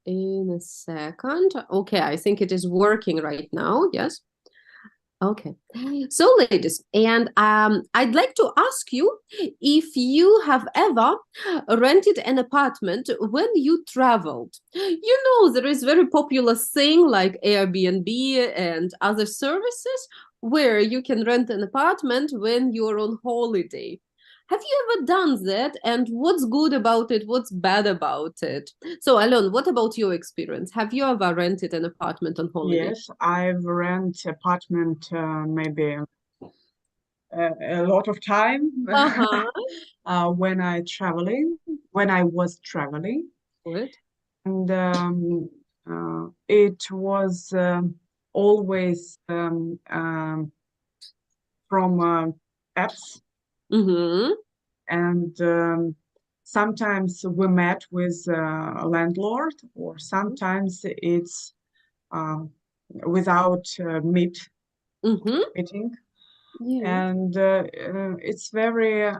In a second. Okay, I think it is working right now. Yes. Okay. So, ladies, and I'd like to ask you if you have ever rented an apartment when you traveled. You know, there is very popular thing like Airbnb and other services where you can rent an apartment when you're on holiday. Have you ever done that? And what's good about it? What's bad about it? So, Alon, what about your experience? Have you ever rented an apartment on holiday? Yes, I've rent apartment maybe a lot of time Uh-huh. when I was traveling, Good. and it was always from apps, Mm-hmm. and sometimes we met with a landlord, or sometimes it's um, without Mm-hmm. meeting. Yeah. And it's very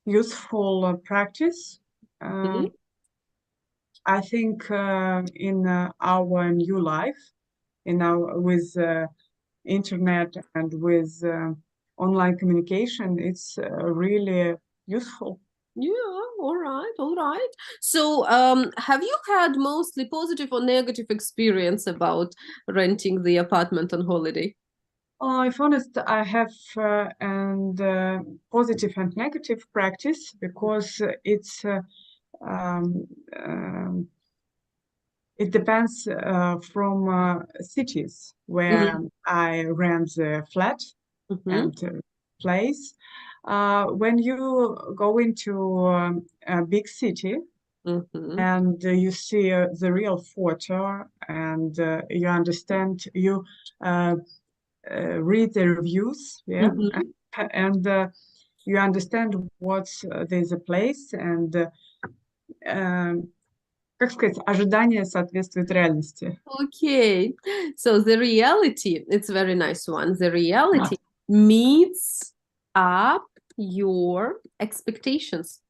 useful practice. Mm-hmm. Um, I think in our new life, in our with internet and with online communication, it's really useful. Yeah, all right, all right. So, have you had mostly positive or negative experience about renting the apartment on holiday? If honest, I have and positive and negative practice because it's um, um, it depends from cities where I rent the flat Mm-hmm. and place. When you go into a big city Mm-hmm. and you see the real photo and you understand, you uh, read the reviews, yeah, Mm-hmm. and you understand what's there's a place and как сказать, ожидание соответствует реальности. Okay. So the reality, it's a very nice one. The reality meets up your expectations.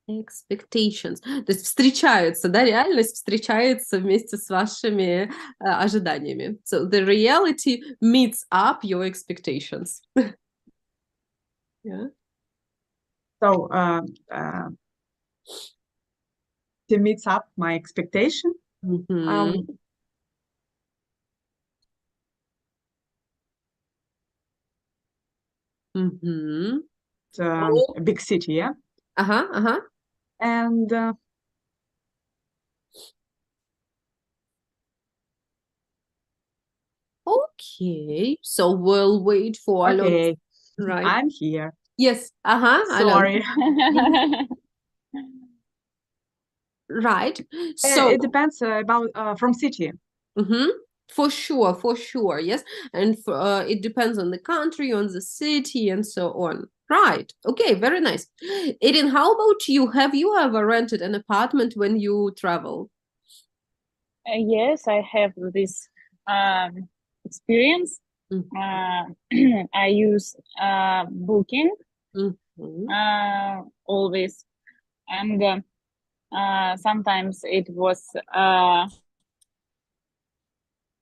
Expectations. То есть встречаются, да, реальность встречается вместе с вашими ожиданиями. So the reality meets up your expectations. Yeah. So to meet up my expectation, Mm-hmm. um, Mm-hmm. a Oh, big city, yeah, uh-huh, uh-huh. and Okay. So we'll wait for Alon. okay, Right. I'm here. Yes. Uh-huh, Alon. Sorry. Right. It So, depends about from city. mm-hmm. For sure, yes. And it depends on the country, on the city, and so on. Right. Okay, very nice. Aiden, how about you? Have you ever rented an apartment when you travel? Yes, I have this experience. Uh, I use booking Mm-hmm. always, and sometimes it was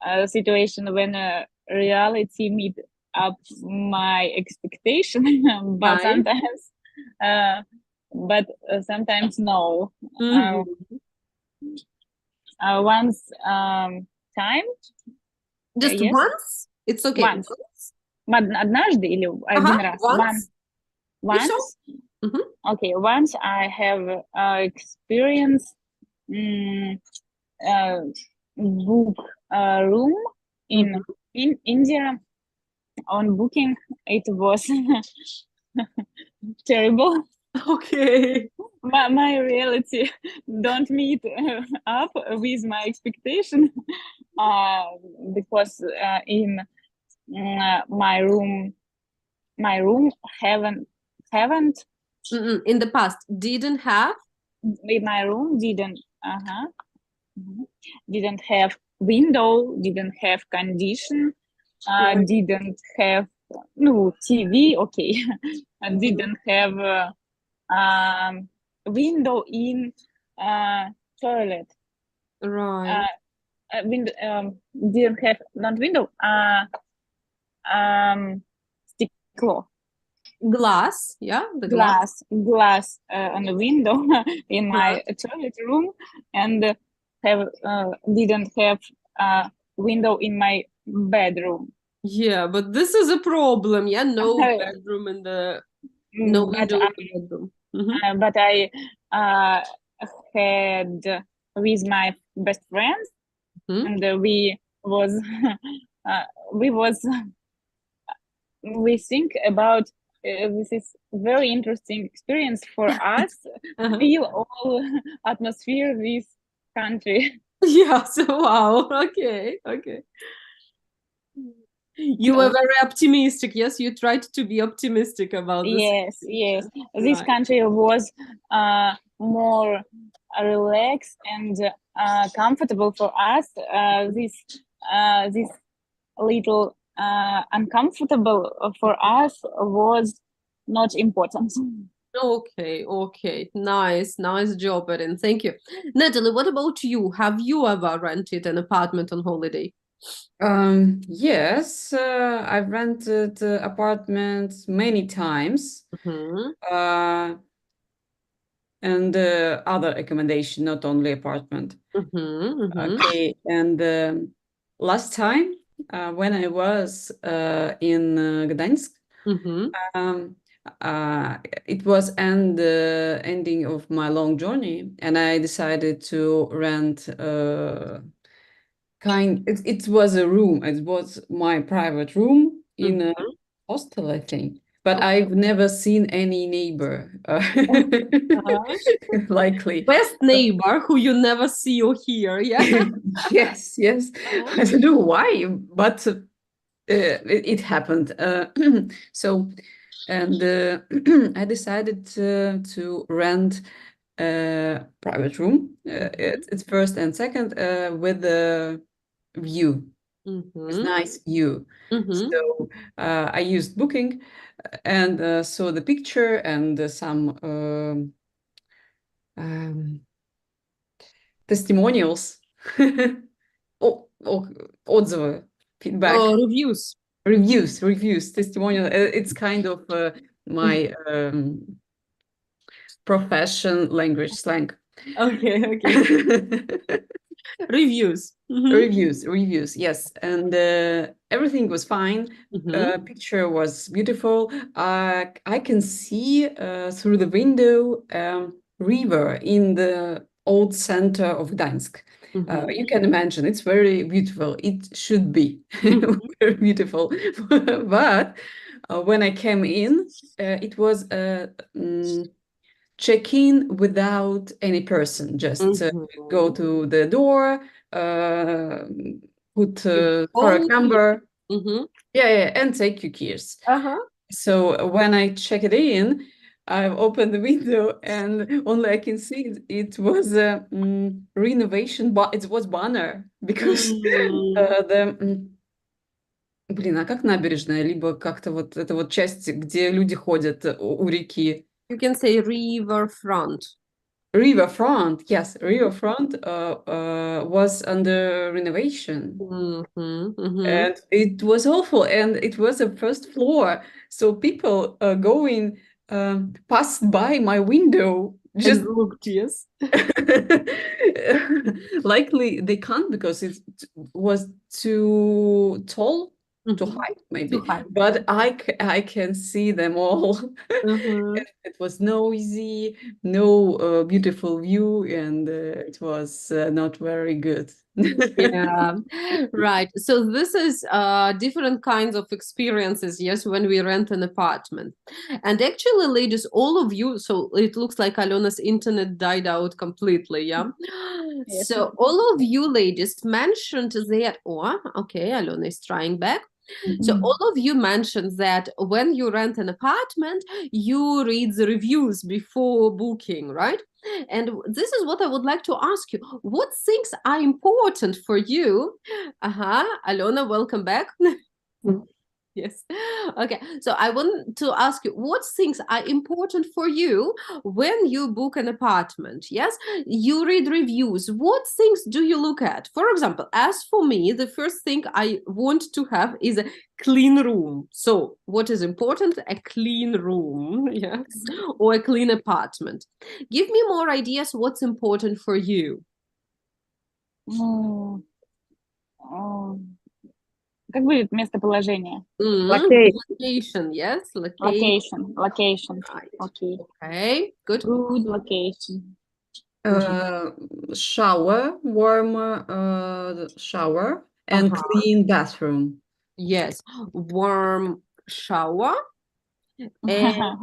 a situation when reality meet up my expectation, but Right. sometimes, uh, sometimes no. Uh, Mm-hmm. once time, Just yes, once? It's okay. once. Однажды или Uh-huh. один раз? Once? It's all. Once. Mm-hmm. Okay, once I have experienced mm, uh, book a room in Mm-hmm. in India on booking. It was terrible. Okay. My reality don't meet up with my expectation uh, because in my room haven't In the past, didn't have. in my room mhm, didn't have window, didn't have condition, Right. didn't have no TV, okay, Mhm. didn't have um, window in uh, toilet. Right. Window, didn't have not window, sticklo, Glass, yeah, the glass. glass on the window in Uh-huh. my toilet room, and have didn't have a window in my bedroom. Yeah, but this is a problem. Yeah, no bedroom in the no window in the bedroom. Mhm. But I had with my best friends, Mhm. and uh, we was we think about this is very interesting experience for us. Uh-huh. Feel all atmosphere this country. Yeah, so wow. Okay, okay. You were So, very optimistic. Yes, you tried to be optimistic about this yes, yes, situation. this Right. country was more relaxed and comfortable for us. This little uncomfortable for us was not important. Okay, okay. Nice, nice job, Erin. Thank you. Natalie, what about you? Have you ever rented an apartment on holiday? Yes, I've rented apartments many times, Mhm, and other accommodation, not only apartment. mhm, mhm, Okay, and last time when I was in Gdansk, mhm, um, uh, it was ending of my long journey, and I decided to rent it was a room. It was my private room in a mhm. hostel, I think. But I've never seen any neighbor, Uh-huh. likely. Best neighbor who you never see or hear, yeah? Yes, yes. Uh-huh. I don't know why, but it happened. So, and I decided to rent a private room. Mhm, It's first and second with a view. With mhm, nice view. mhm. So I used Booking and saw the picture and some um, testimonials, о- отзывы, feedback, Oh, reviews. reviews, testimonial. It's kind of my profession language slang. Okay, okay. Reviews. Mhm, Reviews, yes. And everything was fine. mhm, Picture was beautiful. I can see through the window river in the old center of Gdańsk. mhm, You can imagine it's very beautiful. It should be mhm, very beautiful. But when I came in, it was a check in without any person. Just go mhm. to the door, uh, put Your correct phone. number, Mhm. yeah, and take your keys. Uh-huh. So when I check it in, I've opened the window and only I can see it was a renovation, but it was banner because Mm. the блин, а как набережная, либо как-то вот эта вот часть, где люди ходят у реки. You can say riverfront. Riverfront, yes, Riverfront was under renovation, Mhm, mhm. and it was awful. And it was a first floor, so people going passed by my window. And Just looked, yes. likely they can't because it was too tall, too Mhm. high, Too maybe. high. But I can see them all. Mhm. It was noisy, no beautiful view, and it was not very good. Yeah, right. So this is different kinds of experiences, yes, when we rent an apartment. And actually, ladies, all of you, so it looks like Alona's internet died out completely, yeah? Yes. So all of you ladies mentioned that, oh, okay, Alona is trying back. So all of you mentioned that when you rent an apartment, you read the reviews before booking, right? And this is what I would like to ask you. What things are important for you? Uh-huh. Alona, welcome back. Yes. Okay. So I want to ask you, what things are important for you when you book an apartment? Yes. You read reviews. What things do you look at? For example, as for me, the first thing I want to have is a clean room. So what is important? A clean room. Yes. Or a clean apartment. Give me more ideas what's important for you. Ну, как будет местоположение? Location, yes. Location. Right. Okay. Okay. Good. Good location. Shower, warm shower, and clean bathroom. Yes, warm shower and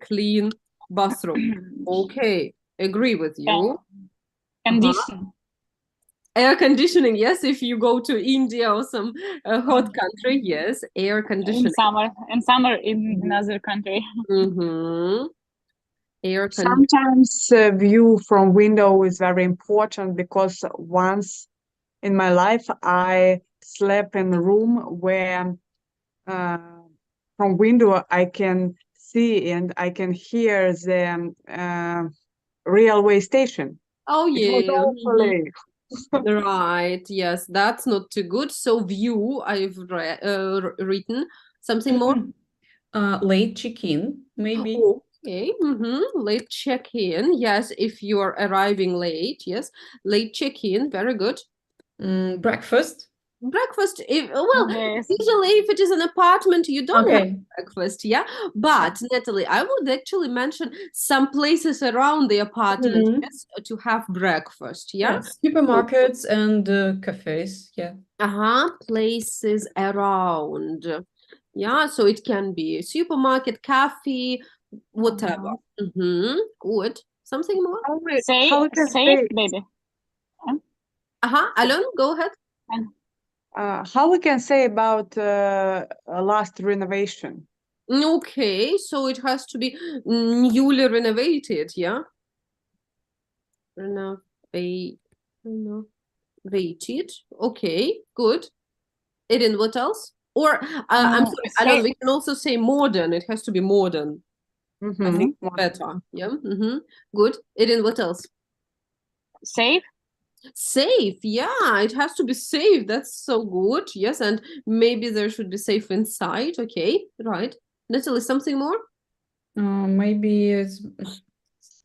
clean bathroom. Okay, agree with you. Condition. Air conditioning, yes, if you go to India or some hot country, yes, air conditioning. In summer in another country. Air conditioning. Sometimes view from window is very important because once in my life I slept in a room where from window I can see and I can hear the railway station. Oh, It was yeah. awfully. Right, yes, that's not too good. So view, I've written something more. Late check-in, maybe. Okay, late check-in. Yes, if you are arriving late, yes, late check-in, very good. Breakfast. Breakfast, Yes. usually if it is an apartment, you don't have Okay. breakfast, yeah. But Natalie, I would actually mention some places around the apartment, yes, to have breakfast, yeah. Yeah, supermarkets and cafes. Yeah. Places around. Yeah, so it can be supermarket, cafe, whatever. Good. Something more? How we can Safe, say baby. Alon, go ahead. how we can say about last renovation? Okay, so it has to be newly renovated, yeah? Renovated. Okay, good. Eden, what else? Or I'm sorry, Alon, we can also say modern. It has to be modern. I think better. Yeah. Good. Eden, what else? Safe. Safe. Yeah, it has to be safe. That's so good. Yes, and maybe there should be safe inside. Okay, right. Natalie, something more? Maybe it's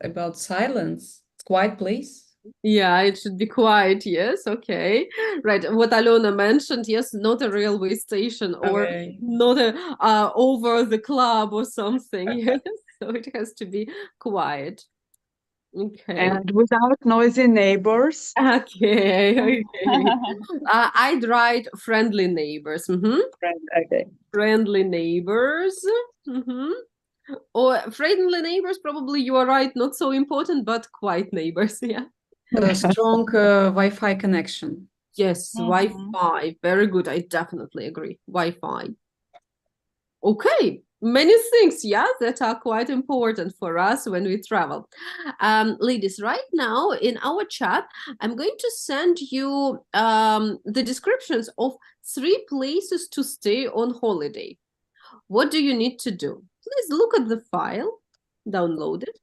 about silence. It's quiet place. Yeah, it should be quiet. Yes, okay. Right. What Alona mentioned, yes, not a railway station or not a over the club or something. Yes, so it has to be quiet. Okay. And without noisy neighbors. Okay. I'd write friendly neighbors. Okay. Friendly neighbors. Or friendly neighbors, probably you are right, not so important, but quiet neighbors. Yeah. A strong Wi-Fi connection. Yes, Wi-Fi. Very good. I definitely agree. Wi-Fi. Okay, many things, yeah, that are quite important for us when we travel. Ladies, right now in our chat, I'm going to send you the descriptions of 3 places to stay on holiday. What do you need to do? Please look at the file, download it,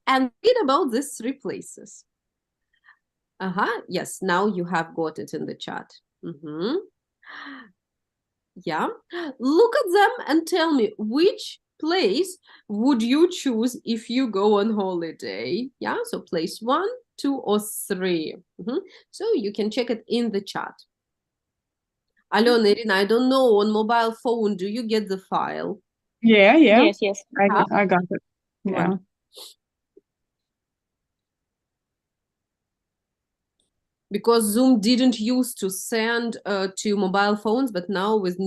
and read about these 3 places. Yes, now you have got it in the chat. Yeah, look at them and tell me which place would you choose if you go on holiday. Yeah, so place 1, 2, or 3. So you can check it in the chat. Alona, Irina, I don't know, on mobile phone, do you get the file? Yeah. Yes. I got it. Yeah. Right. Because Zoom didn't used to send to mobile phones, but now with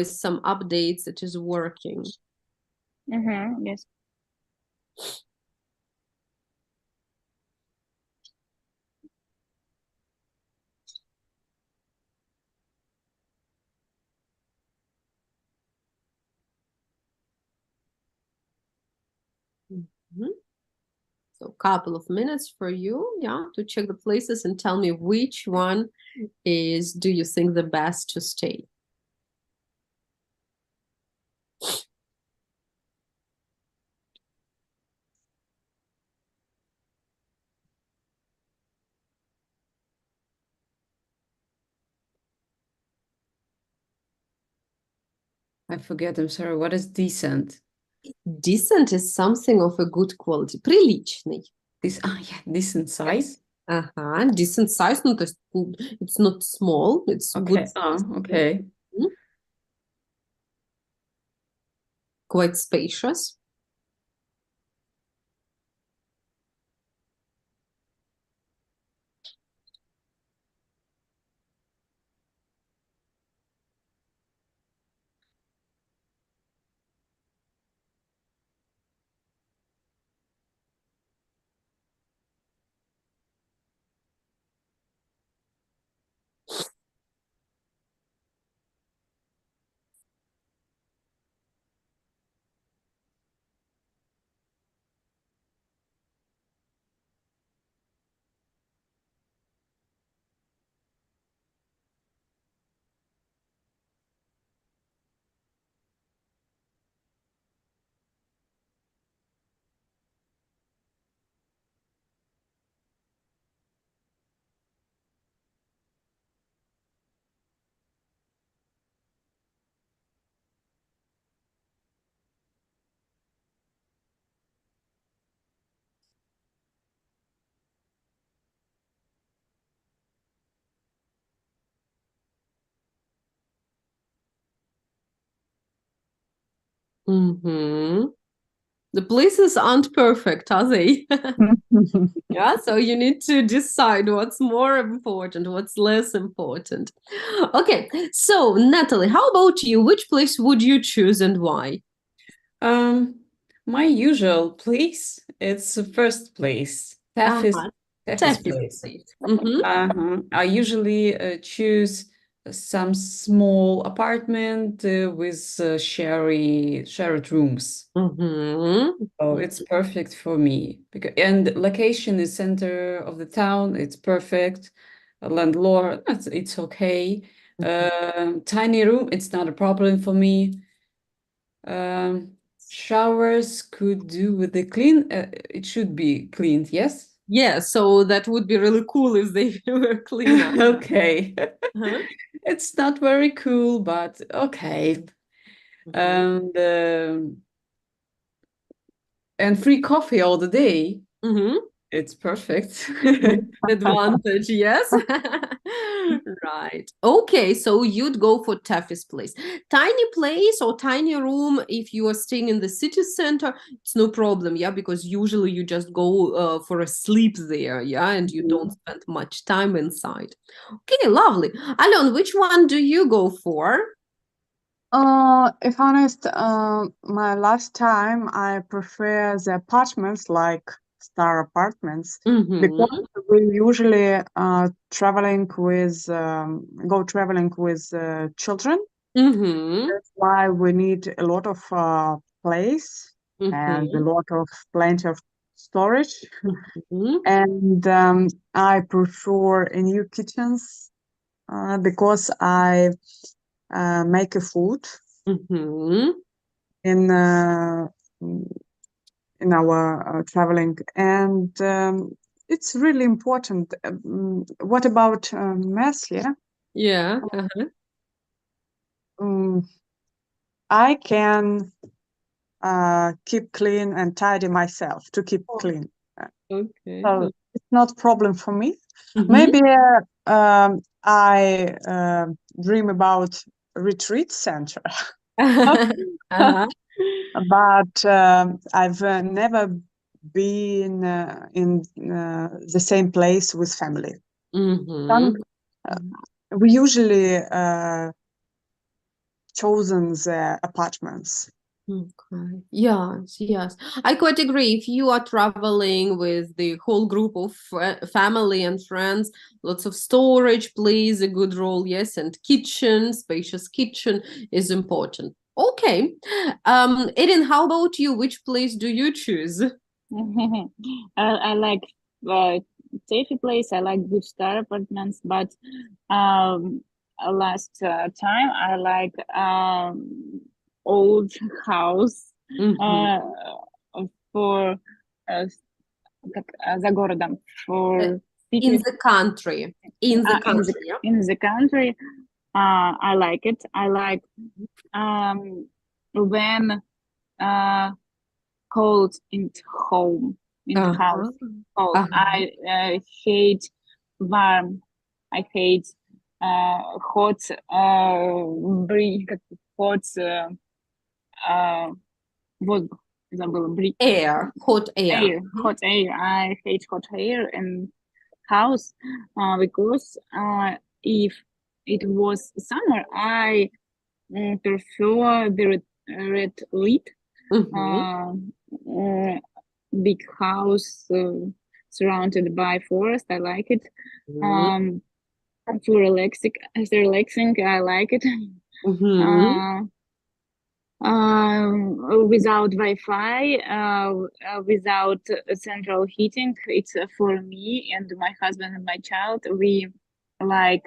some updates, it is working. Yes. So a couple of minutes for you, yeah, to check the places and tell me which one do you think the best to stay? I forget, I'm sorry. What is decent? Decent is something of a good quality. Приличный. Yeah, decent size. Decent size. No, it's not small. It's good Okay. size. Okay. Quite spacious. The places aren't perfect, are they? Yeah, so you need to decide what's more important, what's less important. Okay, so Natalie, how about you? Which place would you choose and why? My usual place, it's the first place. Tafis place. Place. I usually choose some small apartment with shared rooms. Oh, it's perfect for me and location is center of the town. It's perfect. Landlord, it's okay. Tiny room, it's not a problem for me. Showers could do with the clean. It should be cleaned, yes? Yeah, so that would be really cool if they were cleaner. Okay. It's not very cool, but okay. And free coffee all the day. It's perfect. Advantage, yes. Right. Okay, so you'd go for Taffy's place. Tiny place or tiny room, if you are staying in the city center, it's no problem, yeah, because usually you just go for a sleep there, yeah, and you don't spend much time inside. Okay, lovely. Alon, which one do you go for? If honest, my last time I prefer the apartments like star apartments because we usually traveling with go traveling with children. That's why we need a lot of place and a lot of plenty of storage. And I prefer a new kitchens because I make a food in our traveling, and it's really important. What about mess? Yeah. I can keep clean and tidy myself to keep clean. Okay. So it's not problem for me. Maybe I dream about retreat center. But I've never been in the same place with family. We usually chosen the apartments. Okay. Yes. I quite agree. If you are traveling with the whole group of family and friends, lots of storage plays a good role, yes, and kitchen, spacious kitchen is important. Okay. Erin, how about you? Which place do you choose? I like safe place. I like good star apartments, but last time I like old house for за городом for In city the country. In the country, yeah. in the country. I like it. I like when cold in home, in the house. Cold. I hate warm. I hate hot hot воздух. Забыла. Air, hot air. Hot air. I hate hot air in house because if it was summer, I prefer the red lit big house surrounded by forest. I like it. For relaxing, I like it. Without Wi-Fi, without central heating, it's for me and my husband and my child. We like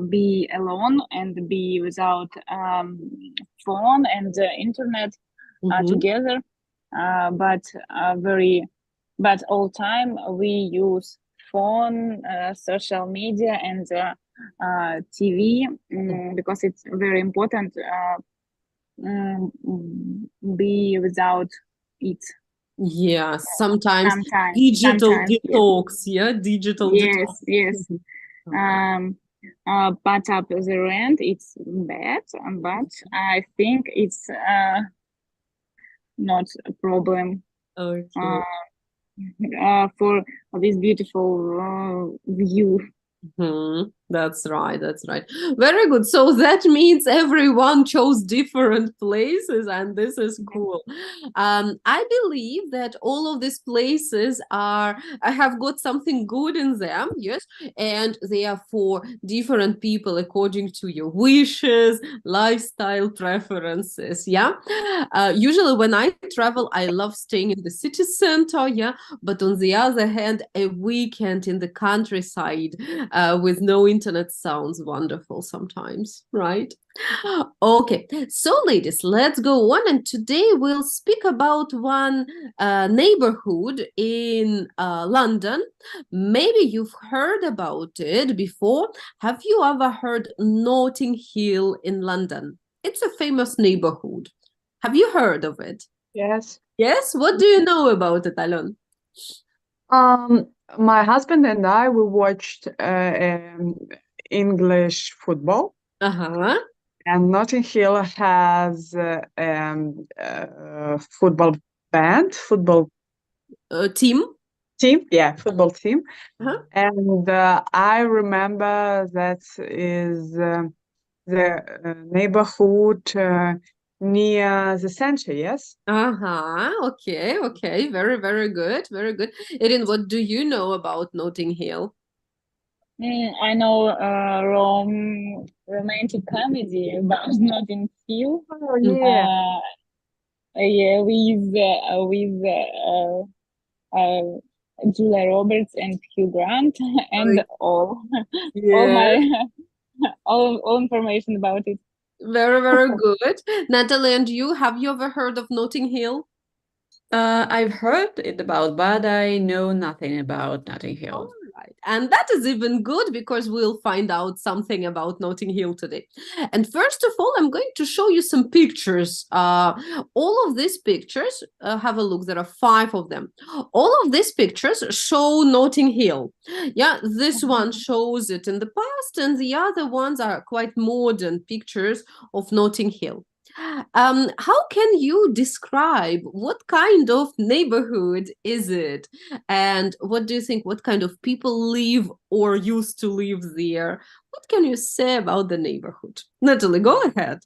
be alone and be without phone and internet together. But all time we use phone, social media, and TV because it's very important. Be without it. Yeah, sometimes digital detox. Yes. Digital detox. Yes. But up the rent, it's bad, but I think it's not a problem. Okay. For this beautiful view. That's right. Very good. So that means everyone chose different places, and this is cool. I believe that all of these places have got something good in them, yes, and they are for different people according to your wishes, lifestyle preferences. Yeah. Usually when I travel, I love staying in the city center, yeah, but on the other hand, a weekend in the countryside with no internet sounds wonderful sometimes, right? Okay, so ladies, let's go on. And today we'll speak about one neighborhood in London. Maybe you've heard about it before. Have you ever heard Notting Hill in London? It's a famous neighborhood. Have you heard of it? Yes. Yes? What do you know about it, Alon? My husband and I, we watched English football. And Notting Hill has football band, football team. Yeah, football team. And I remember that is the neighborhood near the center, yes? Okay. Very good. Erin, what do you know about Notting Hill? I know romantic comedy about Notting Hill. Oh, yeah. With Julia Roberts and Hugh Grant and all information about it. Very good. Natalie, and you, have you ever heard of Notting Hill? I've heard it about, but I know nothing about Notting Hill. Right. And that is even good because we'll find out something about Notting Hill today. And first of all, I'm going to show you some pictures. All of these pictures, have a look, there are 5 of them. All of these pictures show Notting Hill. Yeah, this one shows it in the past, and the other ones are quite modern pictures of Notting Hill. How can you describe what kind of neighborhood is it? And what do you think? What kind of people live or used to live there? What can you say about the neighborhood? Natalie, go ahead.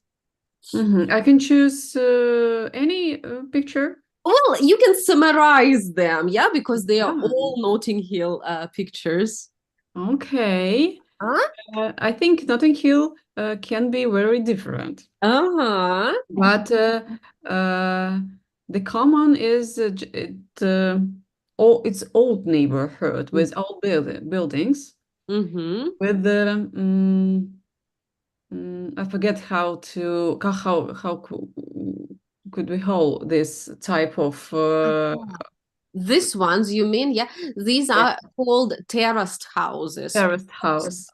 I can choose any picture. Well, you can summarize them, yeah, because they are all Notting Hill pictures. Okay. I think Notting Hill can be very different. But the common is it's old neighborhood with old buildings. With the I forget how could we hold this type of These ones, you mean? Yeah, these are called terraced houses. Terraced house.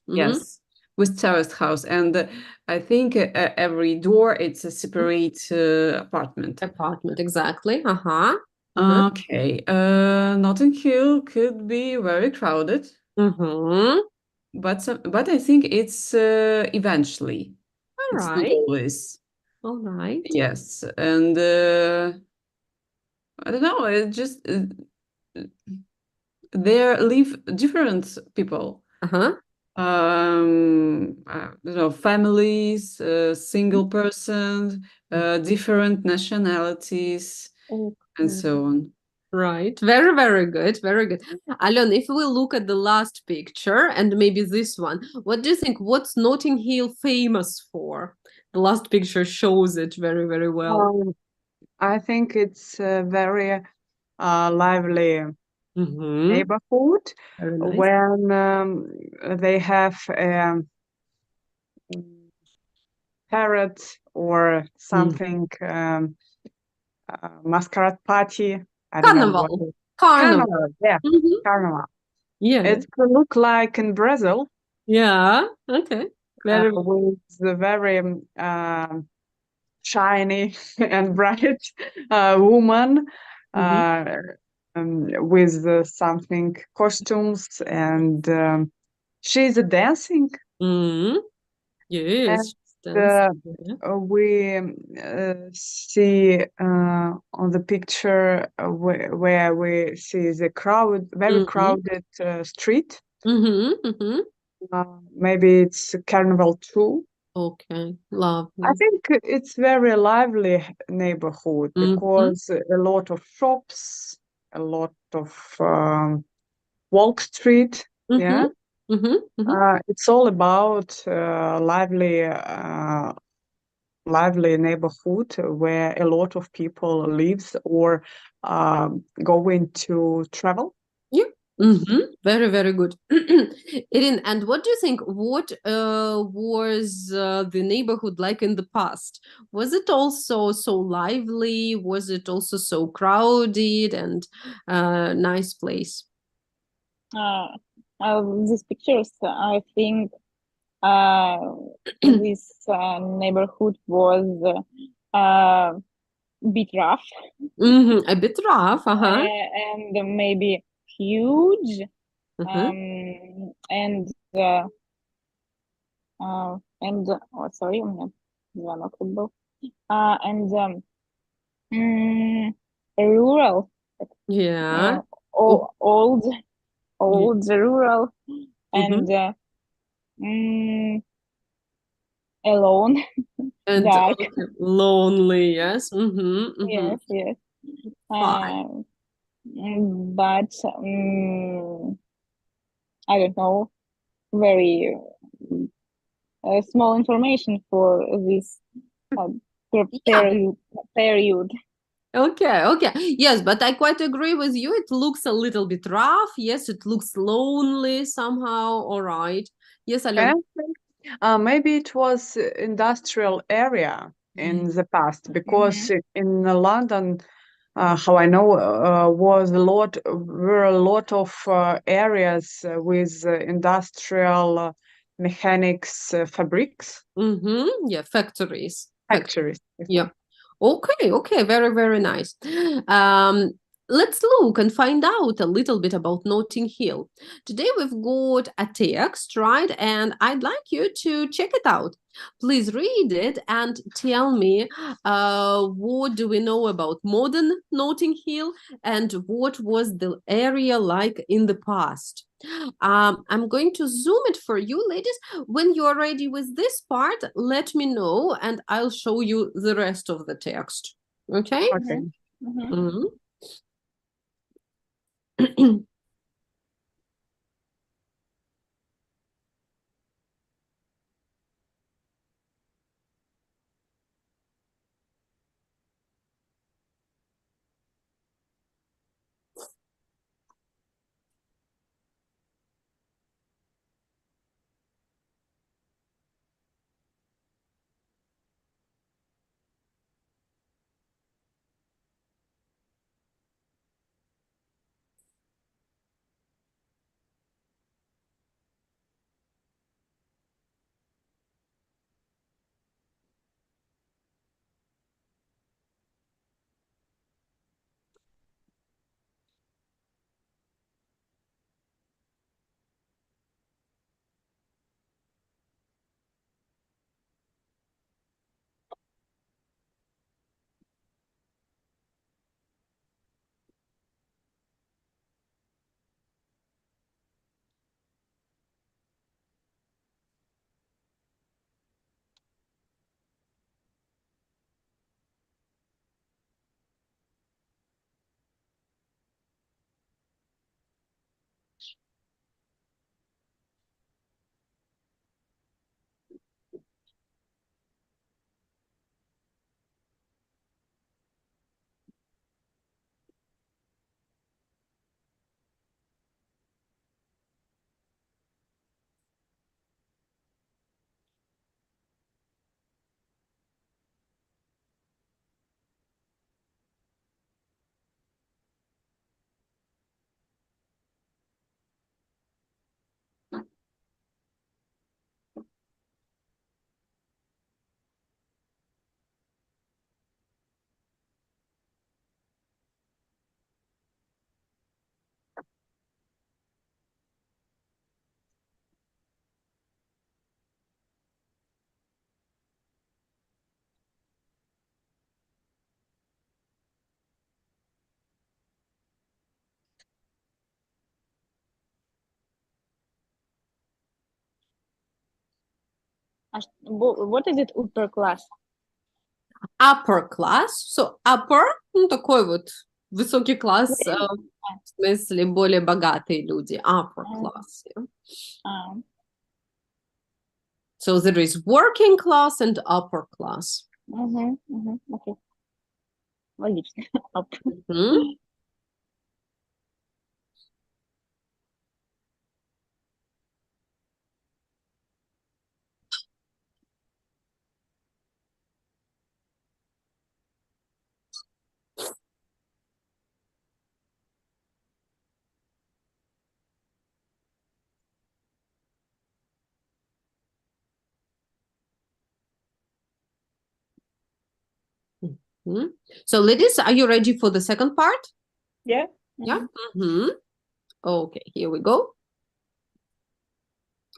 Yes. with terraced house, and I think every door it's a separate apartment. Apartment, exactly. Uh-huh. Okay, Notting Hill could be very crowded, Mm-hmm. but I think it's eventually. All It's not right. always. All right. Yes, and I don't know. It just there live different people. Uh-huh. Families, single persons, different nationalities, and Okay. so on. Right. Very, very good. Very good. Alon, if we look at the last picture and maybe this one, what do you think? What's Notting Hill famous for? The last picture shows it very, very well. I think it's a very lively Mm-hmm. neighborhood Very nice. when they have parrot or something masquerade party. I don't know what. Carnival. Carnival. Carnival, yeah, Mm-hmm. carnival. Yeah. It could look like in Brazil Yeah. Okay. Very. with the very shiny and bright woman Mm-hmm. with something costumes and she's dancing Mm-hmm. and Yes. Dance. uh, Yeah. we see on the picture where we see the very Mm-hmm. crowded street. Mm-hmm. Mm-hmm. Maybe it's Carnival too. Okay. I Lovely. think it's very lively neighborhood Mm-hmm. because a lot of shops, a lot of Walk Street. Mm-hmm. Yeah, Mm-hmm. Mm-hmm. it's all about lively neighborhood where a lot of people lives or going to travel. Yeah. Mm-hmm. Very, very good. Irin, and what do you think? What was the neighborhood like in the past? Was it also so lively? Was it also so crowded and nice place? Uh, these pictures, I think uh, this neighborhood was a bit rough Mm-hmm. A bit rough, uh-huh. and maybe huge. Uh-huh. And oh, sorry, у меня звонок тут был. And mm, rural, Yeah. uh, Oh, old, yeah. rural, Mm-hmm. and mm, alone, And dark. okay, lonely, yes. Mm-hmm. Mm-hmm. Yes, yes. Fine. But I don't know, very small information for this uh, Yeah. period. Okay, okay. Yes, but I quite agree with you. It looks a little bit rough. Yes, it looks lonely somehow. All right. Yes, Alon. And maybe it was industrial area Yeah. in the past Mhm. because in London, how I know, were a lot of areas with industrial mechanics fabrics, Mm-hmm. Yeah, factories. factories. Yeah. Okay, okay, very, very nice. Um, let's look and find out a little bit about Notting Hill. Today we've got a text, right? And I'd like you to check it out. Please read it and tell me what do we know about modern Notting Hill and what was the area like in the past. I'm going to zoom it for you, ladies. When you're ready with this part, let me know and I'll show you the rest of the text. Okay? Okay. Mhm. Mhm. Mhm. What is it, upper class? Upper class. So upper, ну, такой вот высокий класс, в смысле более богатые люди. Upper class. Yeah. So there is working class and upper class. Окей. Логично. So, ladies, are you ready for the second part? Yeah. Yeah. Okay, here we go.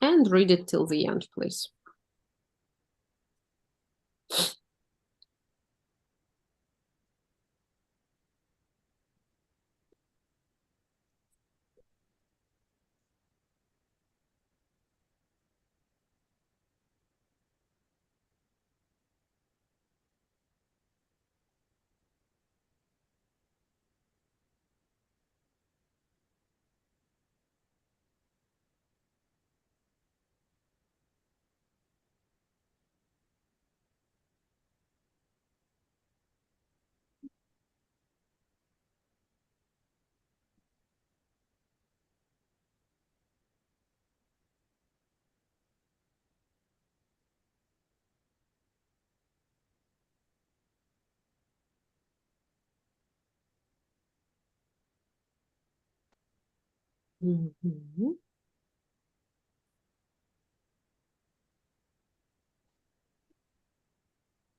And read it till the end, please.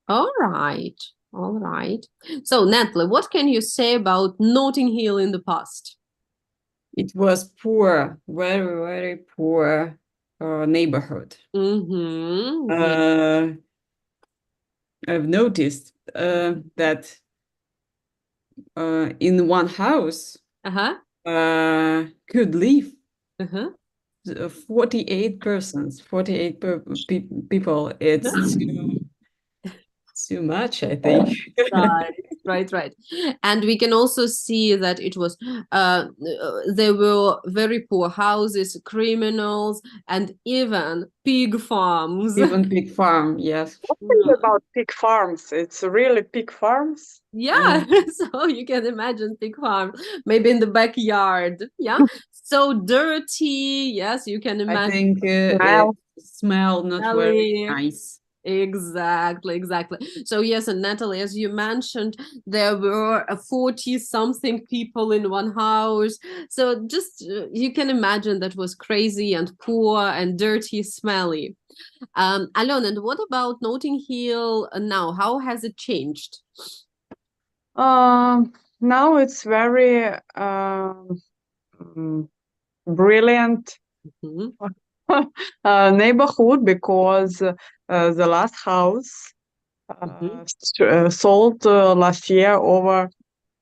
All right. All right. So, Natalie, what can you say about Notting Hill in the past? It was poor, very, very poor neighborhood. I've noticed that in one house could live 48 persons, 48 people. It's too much, I think. Right. And we can also see that it was there were very poor houses, criminals, and even pig farms. Even pig farm, yes. What is about pig farms? It's really pig farms? Yeah, so you can imagine pig farm, maybe in the backyard. Yeah, so dirty. Yes, you can imagine. I think it smell not very nice. Exactly. So yes, and Natalie, as you mentioned, there were 40-something people in one house. So just you can imagine that was crazy and poor and dirty, smelly. Alon, and what about Notting Hill now? How has it changed? Now it's very brilliant neighborhood because the last house sold last year over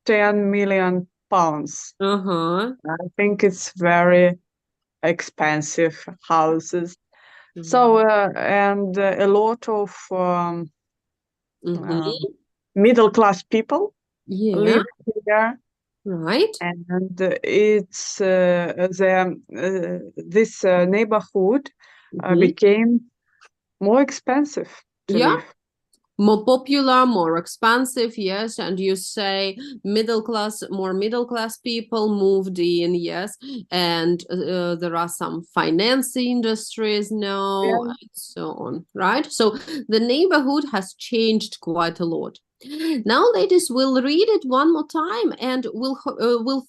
10 million pounds. I think it's very expensive houses. So and a lot of middle class people live here. Right. And it's this neighborhood became more expensive to live. More popular, more expensive, yes. And you say more middle class people moved in, yes. And there are some finance industries now, and so on, right? So the neighborhood has changed quite a lot. Now, ladies, we'll read it one more time and we'll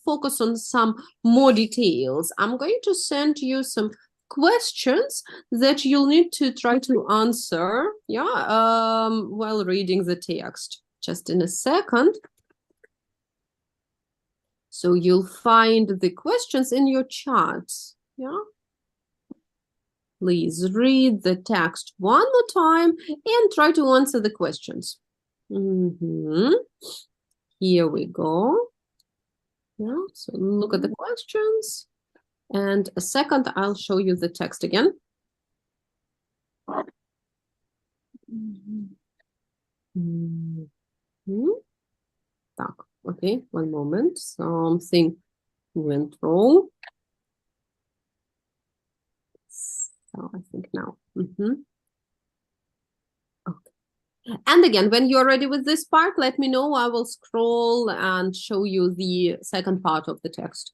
focus on some more details. I'm going to send you some questions that you'll need to try to answer while reading the text. Just in a second. So you'll find the questions in your charts. Please read the text one more time and try to answer the questions. Here we go. So look at the questions. And a second, I'll show you the text again. Так, okay, one moment. Something went wrong. So I think now. Okay. And again, when you're ready with this part, let me know. I will scroll and show you the second part of the text.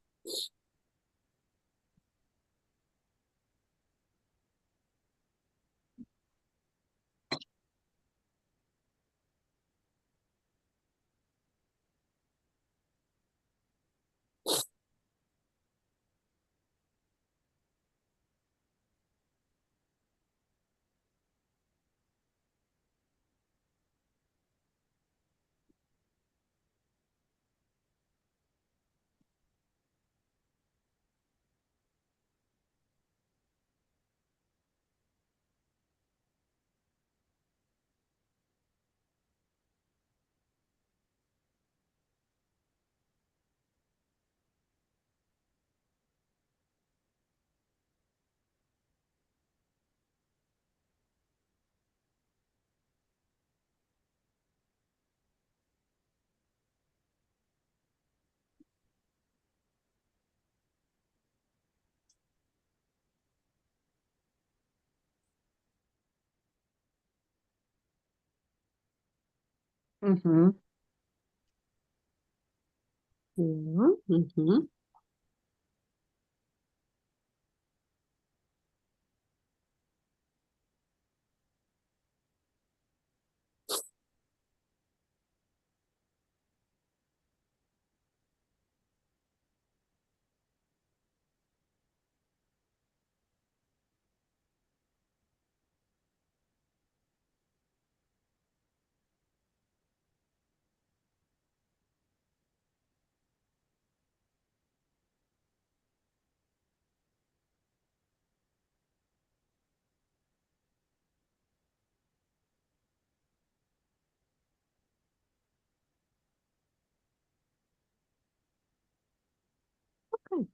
Mhm. Yeah. Okay.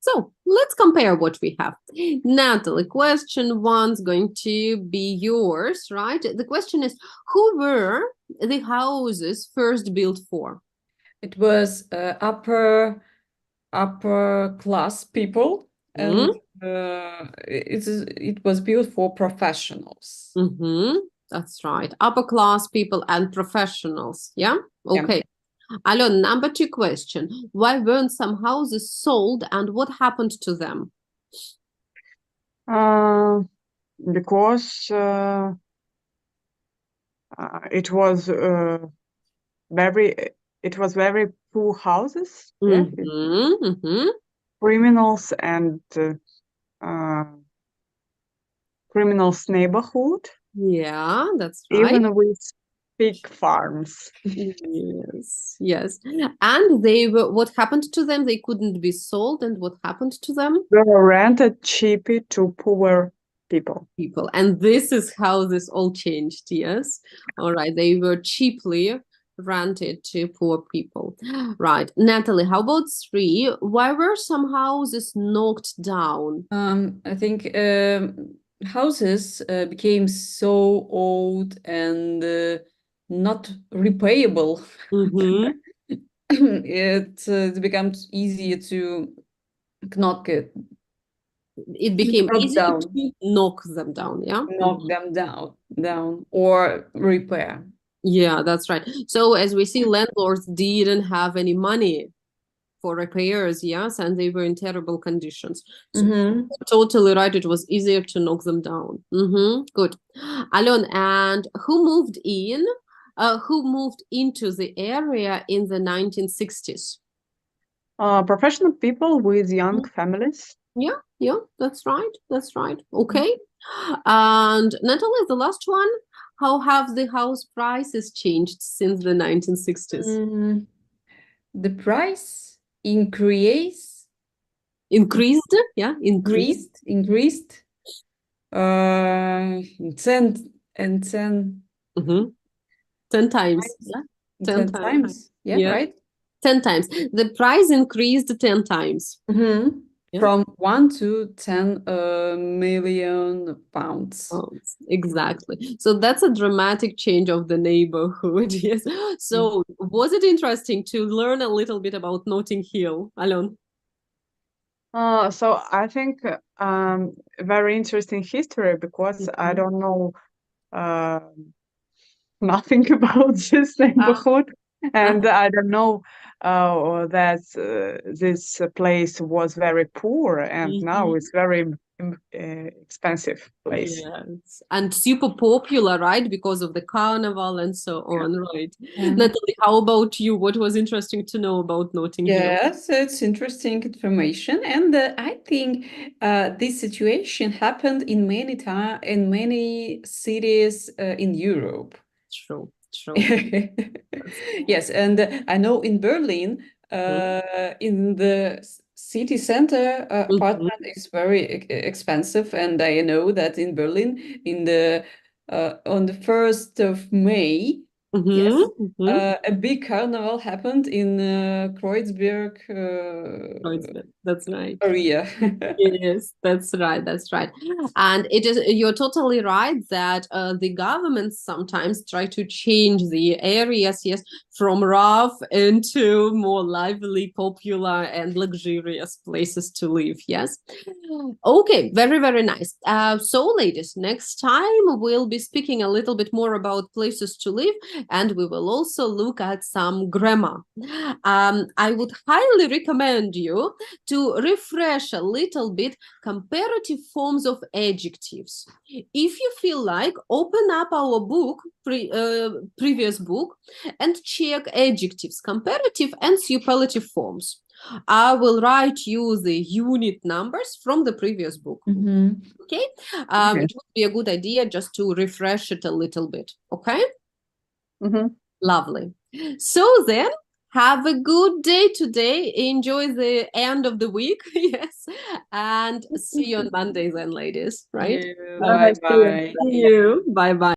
So let's compare what we have. Natalie, question one's going to be yours, right? The question is, who were the houses first built for? It was upper class people, and it was built for professionals. That's right. Upper class people and professionals. Yeah. Okay. Yeah. Alon, number two question. Why weren't some houses sold and what happened to them? Because it was very poor houses, yeah, criminals and criminals neighborhood. Yeah, that's right. Even with pig farms. Yes. And they were, what happened to them? They couldn't be sold, and what happened to them? They were rented cheaply to poor people. And this is how this all changed, yes? All right, they were cheaply rented to poor people. Right. Natalie, how about three? Why were some houses knocked down? I think houses became so old and not repayable. It becomes easier to knock it. It became easier down. to knock them down, yeah? Knock them down or repair. Yeah, that's right. So as we see, landlords didn't have any money for repairs, yes, and they were in terrible conditions. So totally right. It was easier to knock them down. Good. Alon, and who moved in? Who moved into the area in the 1960s? Professional people with young families. Yeah, that's right. Okay. And Natalie, the last one. how have the house prices changed since the 1960s? The price increased. Increased? Yeah, increased. Increased. 10 and 10. 10 times. Yeah, 10 times. Times. Yeah, right. 10 times. The price increased 10 times. Yeah. From 1 to 10 million pounds. Exactly. So that's a dramatic change of the neighborhood. Yes. So was it interesting to learn a little bit about Notting Hill, Alon? So I think very interesting history because I don't know nothing about this neighborhood, and I don't know that this place was very poor, and now it's very expensive place. Yes, and super popular, right? Because of the carnival and so on, right? Natalie, how about you? What was interesting to know about Notting Hill? Yes, it's interesting information, and I think this situation happened in many cities in Europe. True. Yes, and I know in Berlin, in the city center, apartment is very expensive, and I know that in Berlin, on the 1st of May, yes, a big carnival happened in Kreuzberg. That's right. Area. Yes, that's right. And you're totally right that the governments sometimes try to change the areas, yes, from rough into more lively, popular, and luxurious places to live, yes. Okay, very, very nice. So, ladies, next time we'll be speaking a little bit more about places to live, and we will also look at some grammar. I would highly recommend you to refresh a little bit comparative forms of adjectives. If you feel like, open up our book, previous book, and check adjectives, comparative and superlative forms. I will write you the unit numbers from the previous book. Okay? It would be a good idea just to refresh it a little bit. Okay? Lovely. So then, have a good day today. Enjoy the end of the week. Yes. And see you on Monday then, ladies. Right? Bye-bye. See you. Bye-bye.